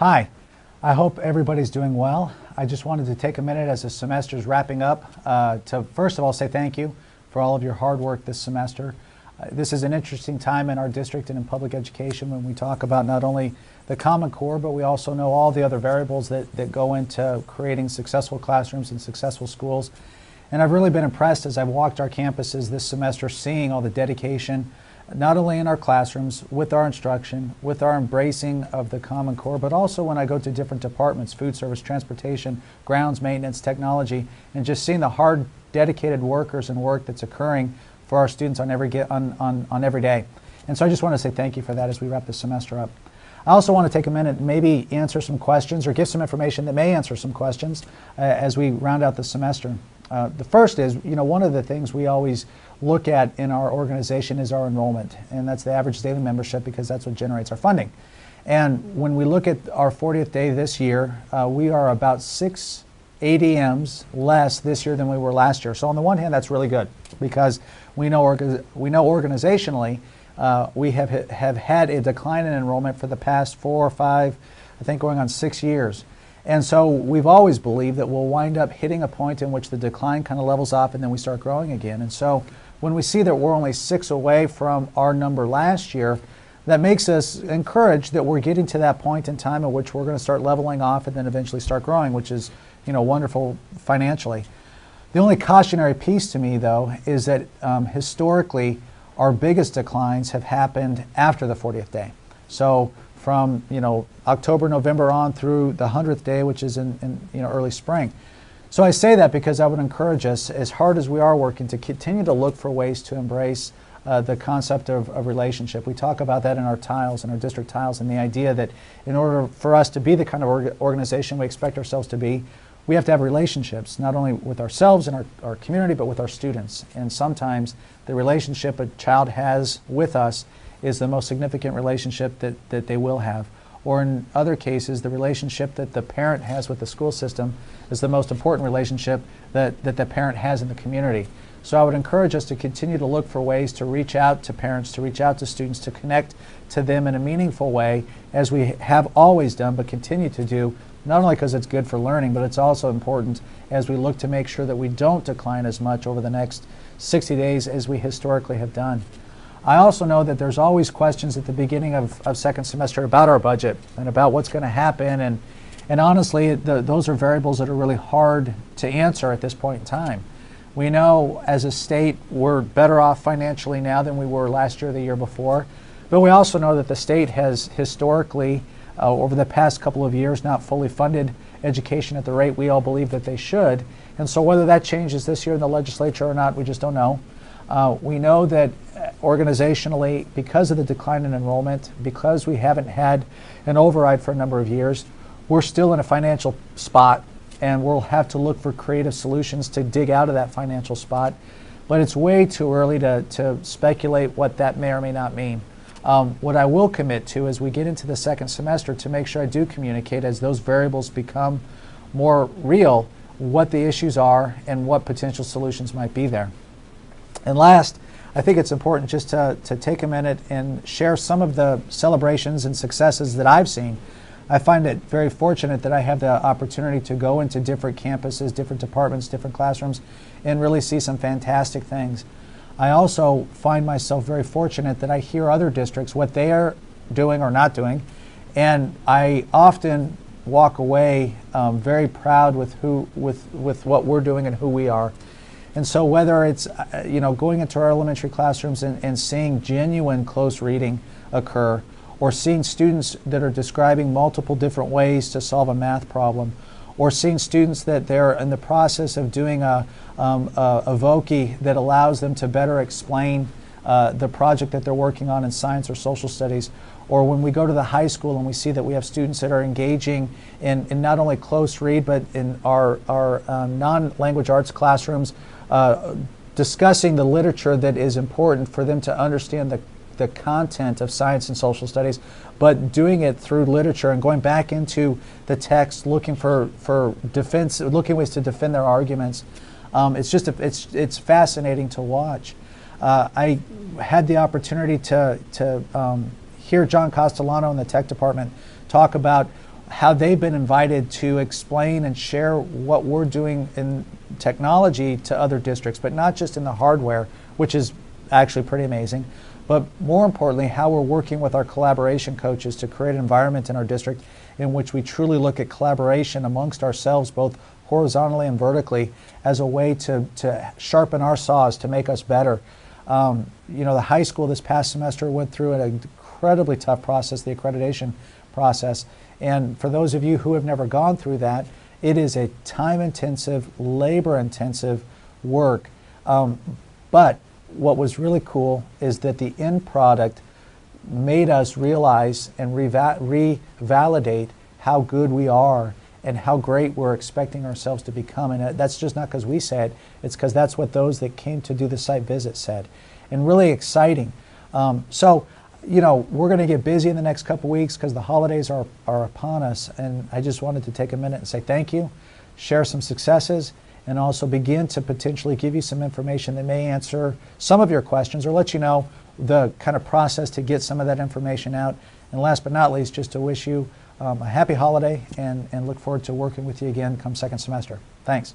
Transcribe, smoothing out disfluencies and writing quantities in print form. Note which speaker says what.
Speaker 1: Hi, I hope everybody's doing well. I just wanted to take a minute as the semester's wrapping up to first of all say thank you for all of your hard work this semester. This is an interesting time in our district and in public education when we talk about not only the Common Core, but we also know all the other variables that go into creating successful classrooms and successful schools. And I've really been impressed as I've walked our campuses this semester, seeing all the dedication, not only in our classrooms, with our instruction, with our embracing of the Common Core, but also when I go to different departments, food service, transportation, grounds maintenance, technology, and just seeing the hard, dedicated workers and work that's occurring for our students on every day. And so I just want to say thank you for that as we wrap this semester up. I also want to take a minute and maybe answer some questions or give some information that may answer some questions as we round out the semester. The first is, one of the things we always look at in our organization is our enrollment, and that's the average daily membership because that's what generates our funding. And when we look at our 40th day this year, we are about 6 ADMs less this year than we were last year. So on the one hand, that's really good because we know organizationally we have had a decline in enrollment for the past 4 or 5, I think going on 6 years. And so we've always believed that we'll wind up hitting a point in which the decline kind of levels off and then we start growing again. And so when we see that we're only 6 away from our number last year, that makes us encouraged that we're getting to that point in time at which we're going to start leveling off and then eventually start growing, which is, wonderful financially. The only cautionary piece to me, though, is that historically our biggest declines have happened after the 40th day. So from October, November on through the 100th day, which is in early spring. So I say that because I would encourage us, as hard as we are working, to continue to look for ways to embrace the concept of relationship. We talk about that in our tiles, in our district tiles, and the idea that in order for us to be the kind of organization we expect ourselves to be, we have to have relationships, not only with ourselves and our community, but with our students. And sometimes the relationship a child has with us is the most significant relationship that they will have. Or in other cases, the relationship that the parent has with the school system is the most important relationship that the parent has in the community. So I would encourage us to continue to look for ways to reach out to parents, to reach out to students, to connect to them in a meaningful way, as we have always done, but continue to do, not only because it's good for learning, but it's also important as we look to make sure that we don't decline as much over the next 60 days as we historically have done. I also know that there's always questions at the beginning of second semester about our budget and about what's going to happen, and honestly, those are variables that are really hard to answer at this point in time. We know as a state we're better off financially now than we were last year or the year before, but we also know that the state has historically, over the past couple of years, not fully funded education at the rate we all believe that they should. And so whether that changes this year in the legislature or not, we just don't know. We know that organizationally, because of the decline in enrollment, because we haven't had an override for a number of years, we're still in a financial spot, and we'll have to look for creative solutions to dig out of that financial spot. But it's way too early to speculate what that may or may not mean. What I will commit to as we get into the second semester, to make sure I do communicate as those variables become more real, what the issues are and what potential solutions might be there. And last, I think it's important just to take a minute and share some of the celebrations and successes that I've seen. I find it very fortunate that I have the opportunity to go into different campuses, different departments, different classrooms, and really see some fantastic things. I also find myself very fortunate that I hear other districts, what they are doing or not doing, and I often walk away very proud with what we're doing and who we are. And so whether it's going into our elementary classrooms and seeing genuine close reading occur, or seeing students that are describing multiple different ways to solve a math problem, or seeing students that they're in the process of doing a Voki that allows them to better explain the project that they're working on in science or social studies, or when we go to the high school and we see that we have students that are engaging in not only close read, but in our non-language arts classrooms, discussing the literature that is important for them to understand the content of science and social studies, but doing it through literature and going back into the text, looking for defense, looking ways to defend their arguments. It's fascinating to watch. I had the opportunity to hear John Castellano in the tech department talk about how they've been invited to explain and share what we're doing in technology to other districts, but not just in the hardware, which is actually pretty amazing, but more importantly, how we're working with our collaboration coaches to create an environment in our district in which we truly look at collaboration amongst ourselves, both horizontally and vertically, as a way to sharpen our saws, to make us better. You know, the high school this past semester went through an incredibly tough process, the accreditation process. And for those of you who have never gone through that, it is a time-intensive, labor-intensive work. But what was really cool is that the end product made us realize and revalidate how good we are and how great we're expecting ourselves to become. And that's just not because we said, it's because that's what those that came to do the site visit said. And really exciting. So, you know, we're going to get busy in the next couple weeks because the holidays are upon us. And I just wanted to take a minute and say thank you, share some successes, and also begin to potentially give you some information that may answer some of your questions or let you know the kind of process to get some of that information out. And last but not least, just to wish you a happy holiday and look forward to working with you again come second semester. Thanks.